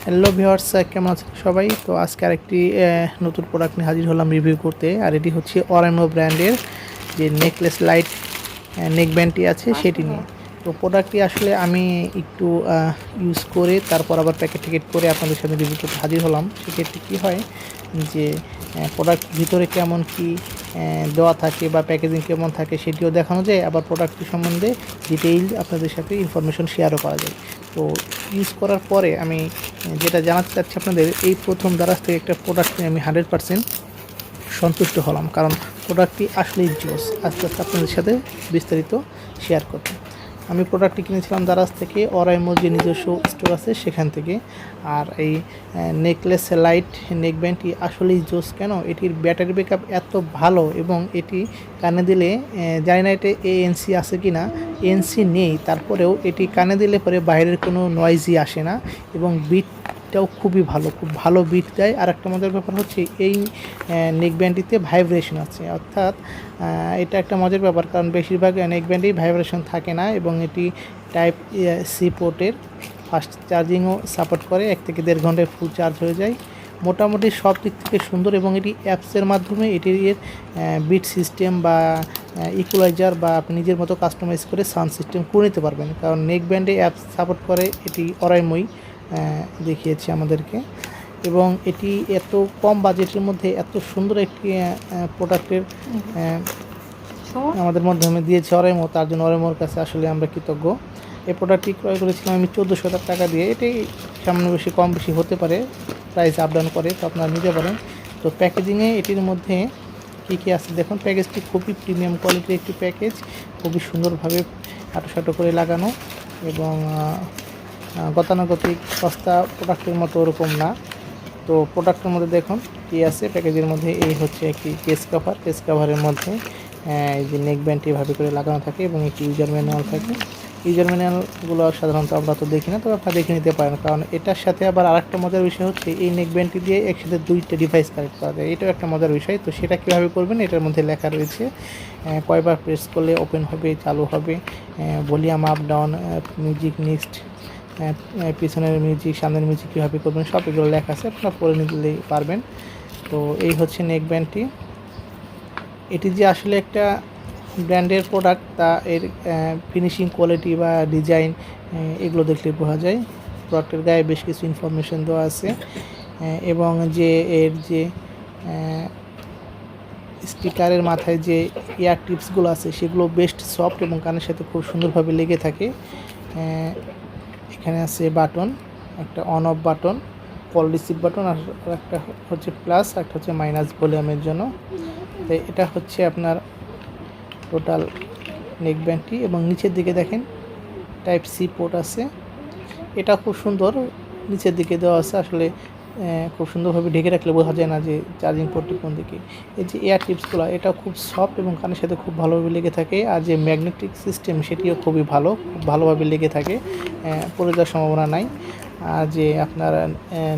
Hello viewers, কেমন আছেন সবাই? তো আজকে আরেকটি নতুন প্রোডাক্ট নিয়ে হাজির হলাম রিভিউ করতে। আর এটি হচ্ছে অরাইমো ব্র্যান্ডের যে নেকলেস লাইট নেক ব্যান্ডটি আছে সেটি নিয়ে। তো প্রোডাক্টটি আসলে আমি একটু ইউজ করে তারপর আবার প্যাকেট টিকেট করে আপনাদের সাথে রিভিউ করতে হাজির হলাম। সেক্ষেত্রে কী হয় যে প্রোডাক্ট ভিতরে কেমন কি দেওয়া থাকে বা প্যাকেজিং কেমন থাকে সেটিও দেখানো যায়, আবার প্রোডাক্টটি সম্বন্ধে ডিটেইল আপনাদের সাথে ইনফরমেশন শেয়ারও করা যায়। তো ইউজ করার পরে আমি যেটা জানাতে চাচ্ছি আপনাদের, এই প্রথম দারাজ থেকে একটা প্রোডাক্ট নিয়ে আমি 100% সন্তুষ্ট হলাম, কারণ প্রোডাক্টটি আসলেই জোস। আস্তে আস্তে আপনাদের সাথে বিস্তারিত শেয়ার করতে আমি প্রোডাক্টটি কিনেছিলাম দারাজ থেকে, অরাইমোর যে নিজস্ব স্টোর আছে সেখান থেকে। আর এই নেকলেস লাইট নেক ব্যান্ডটি আসলেই জোস। কেন, এটির ব্যাটারি ব্যাকআপ এত ভালো এবং এটি কানে দিলে, জানি না এটা এএনসি আছে কি না, এএনসি নেই, তারপরেও এটি কানে দিলে পরে বাইরের কোনো নয়েজই আসে না এবং বিটটাও খুবই ভালো, খুব ভালো বিট দেয়। আর একটা মজার ব্যাপার হচ্ছে এই নেক ব্যান্ডটিতে ভাইব্রেশন আছে, অর্থাৎ এটা একটা মজার ব্যাপার, কারণ বেশিরভাগ নেক ব্যান্ডেই ভাইব্রেশন থাকে না এবং এটি টাইপ সি পোর্টের ফাস্ট চার্জিংও সাপোর্ট করে। 1 থেকে 1.5 ঘন্টায় ফুল চার্জ হয়ে যায়। মোটামুটি সব দিক থেকে সুন্দর এবং এটি অ্যাপসের মাধ্যমে এটির বিট সিস্টেম বা ইকুয়ালাইজার বা আপনি নিজের মতো কাস্টমাইজ করে সাউন্ড সিস্টেম করে নিতে পারবেন, কারণ নেক ব্যান্ডে অ্যাপস সাপোর্ট করে। এটি অরাইমোই দেখিয়েছে আমাদেরকে এবং এটি এত কম বাজেটের মধ্যে এত সুন্দর একটি প্রোডাক্টের আমাদের মাধ্যমে দিয়েছে অরাইমো, তার জন্য অরাইমোর কাছে আসলে আমরা কৃতজ্ঞ। এই প্রোডাক্টটি ক্রয় করেছিলাম আমি 1400 টাকা দিয়ে। এটি সামান্য বেশি কম বেশি হতে পারে, প্রাইস আপ ডাউন করে, তো আপনারা নিতে পারেন। তো প্যাকেজিংয়ে এটির মধ্যে কী আছে দেখুন। প্যাকেজটি খুবই প্রিমিয়াম কোয়ালিটির একটি প্যাকেজ, খুবই সুন্দরভাবে আটো করে লাগানো এবং গতানুগতিক সস্তা প্রোডাক্টের মতো ওরকম না। তো প্রোডাক্টের মধ্যে দেখুন কী আছে প্যাকেজের মধ্যে। এই হচ্ছে একটি কেস কাভারের মধ্যে এই যে নেক ব্যান্ডটি এভাবে করে লাগানো থাকে এবং একটি ইউজার ম্যানুয়াল থাকে। ইউজার ম্যানুয়ালগুলো সাধারণত আমরা তো দেখি না, তবে আপনারা দেখে নিতে পারেন, কারণ এটার সাথে আবার আরেকটা মজার বিষয় হচ্ছে এই নেক ব্যান্ডটি দিয়ে একসাথে 2টা ডিভাইস কানেক্ট করা যায়। এটাও একটা মজার বিষয়। তো সেটা কীভাবে করবেন, এটার মধ্যে লেখা রয়েছে কয়বার প্রেস করলে ওপেন হবে, চালু হবে, volume up down, music next, পিছনের মিউজিক, সামনের মিউজিক কীভাবে করবেন, সব এগুলো লেখা আছে, আপনারা পড়ে নিলেই পারবেন। তো এই হচ্ছে নেক ব্যান্ডটি। এটি যে আসলে একটা ব্র্যান্ডের প্রোডাক্ট তা এর ফিনিশিং কোয়ালিটি বা ডিজাইন এগুলো দেখলে বোঝা যায়। প্রোডাক্টের গায়ে বেশ কিছু ইনফরমেশন দেওয়া আছে এবং যে এর যে স্পিকারের মাথায় যে ইয়ার টিপসগুলো আছে সেগুলো বেস্ট সফট এবং কানের সাথে খুব সুন্দরভাবে লেগে থাকে। এখানে আছে বাটন, একটা on off button, call receive button, আর একটা হচ্ছে প্লাস, একটা হচ্ছে মাইনাস ভলিউমের জন্য। তো এটা হচ্ছে আপনার টোটাল নেক ব্যান্ডটি এবং নিচের দিকে দেখেন টাইপ সি পোর্ট আছে। এটা খুব সুন্দর নিচের দিকে দেওয়া আছে, আসলে খুব সুন্দরভাবে ঢেকে রাখলে বোঝা যায় না যে চার্জিং পোর্টটি কোন দিকে। এই যে এয়ার টিপসগুলো, এটা খুব সফট এবং কানের সাথে খুব ভালোভাবে লেগে থাকে। আর যে ম্যাগনেটিক সিস্টেম সেটিও খুবই ভালো, খুব ভালোভাবে লেগে থাকে, পড়ে যাওয়ার সম্ভাবনা নাই। আর যে আপনার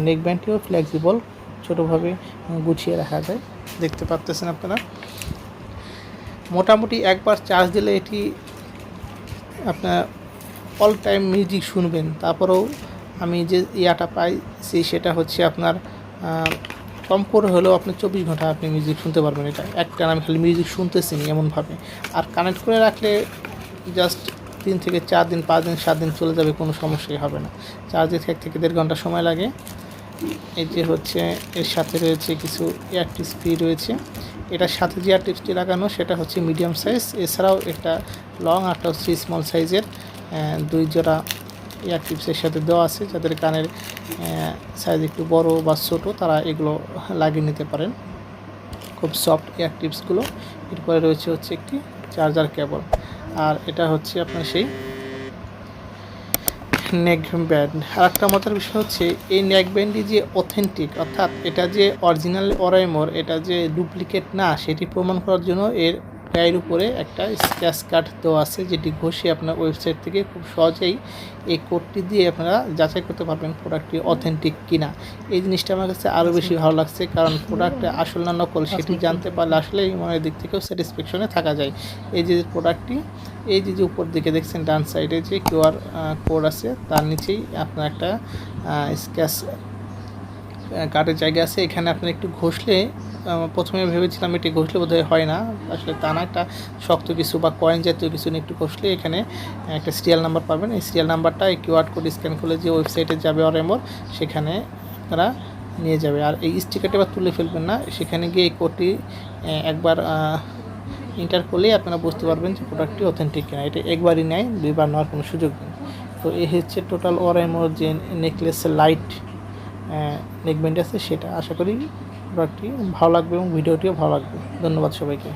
নেক ব্যান্ডটিও ফ্লেক্সিবল, ছোটোভাবে গুছিয়ে রাখা যায়, দেখতে পাচ্ছেন আপনারা। মোটামুটি একবার চার্জ দিলে এটি আপনার অল টাইম মিউজিক শুনবেন। তারপরেও আমি যে ইয়াটা পাইছি সেটা হচ্ছে আপনার কম করে হলেও আপনি 24 ঘন্টা আপনি মিউজিক শুনতে পারবেন। এটা একটা আমি খালি মিউজিক শুনতেছি এমনভাবে। আর কানেক্ট করে রাখলে জাস্ট 3 থেকে 4 দিন, 5 দিন, 7 দিন চলে যাবে, কোনো সমস্যাই হবে না। চার্জে 1 থেকে 1.5 ঘন্টা সময় লাগে। এই যে হচ্ছে এর সাথে রয়েছে কিছু ইয়ার টিপস ফ্রি রয়েছে। এটার সাথে যে ইয়ার টিপসটি লাগানো সেটা হচ্ছে মিডিয়াম সাইজ, এছাড়াও একটা লং একটা হচ্ছে স্মল সাইজের 2 জোড়া ইয়ার টিপসের সাথে দেওয়া আছে। যাদের কানের সাইজ একটু বড় বা ছোটো তারা এগুলো লাগিয়ে নিতে পারেন। খুব সফট ইয়ার টিপসগুলো। এরপরে রয়েছে হচ্ছে একটি চার্জার কেবল। আর এটা হচ্ছে আপনার সেই নেক ব্যান্ড। আর একটা মজার বিষয় হচ্ছে এই নেক ব্যান্ডটি যে অথেন্টিক, অর্থাৎ এটা যে অরিজিনাল অরাইমোর, এটা যে ডুপ্লিকেট না সেটি প্রমাণ করার জন্য এর গায়ের উপরে একটা স্ক্র্যাচ কার্ড দেওয়া আছে, যেটি ঘষে আপনার ওয়েবসাইট থেকে খুব সহজেই এই কোডটি দিয়ে আপনারা যাচাই করতে পারবেন প্রোডাক্টটি অথেন্টিক কিনা। এই জিনিসটা আমার কাছে আরও বেশি ভালো লাগছে, কারণ প্রোডাক্টটা আসল না নকল সেটি জানতে পারলে আসলে মনের দিক থেকেও স্যাটিসফ্যাকশনে থাকা যায়। এই যে প্রোডাক্টটি, এই যে উপর দিকে দেখছেন ডান সাইডে যে কিউআর কোড আছে, তার নিচেই আপনার একটা স্ক্র্যাচ কার্ডের জায়গা আছে। এখানে আপনি একটু ঘষলে, প্রথমে ভেবেছিলাম এটি ঘষলে বোধহয় হয় না, আসলে তা না, একটা শক্ত কিছু বা কয়েন জাতীয় কিছু নিয়ে একটু ঘষলে এখানে একটা সিরিয়াল নাম্বার পাবেন। এই সিরিয়াল নাম্বারটা এই কিউআর কোড স্ক্যান করলে যে ওয়েবসাইটে যাবে অরেমোর, সেখানে আপনারা নিয়ে যাবে। আর এই স্টিকারটি আবার তুলে ফেলবেন না, সেখানে গিয়ে এই কোডটি একবার এন্টার করলেই আপনারা বুঝতে পারবেন যে প্রোডাক্টটি অথেন্টিক কিনা। এটা একবারই নেয়, দুইবার নেওয়ার কোনো সুযোগ নেই। তো এই হচ্ছে টোটাল অরেমোর যে নেকলেস লাইট নেকব্যান্ড আছে সেটা। আশা করি প্রোডাক্টটি ভালো লাগবে এবং ভিডিওটিও ভালো লাগবে। ধন্যবাদ সবাইকে।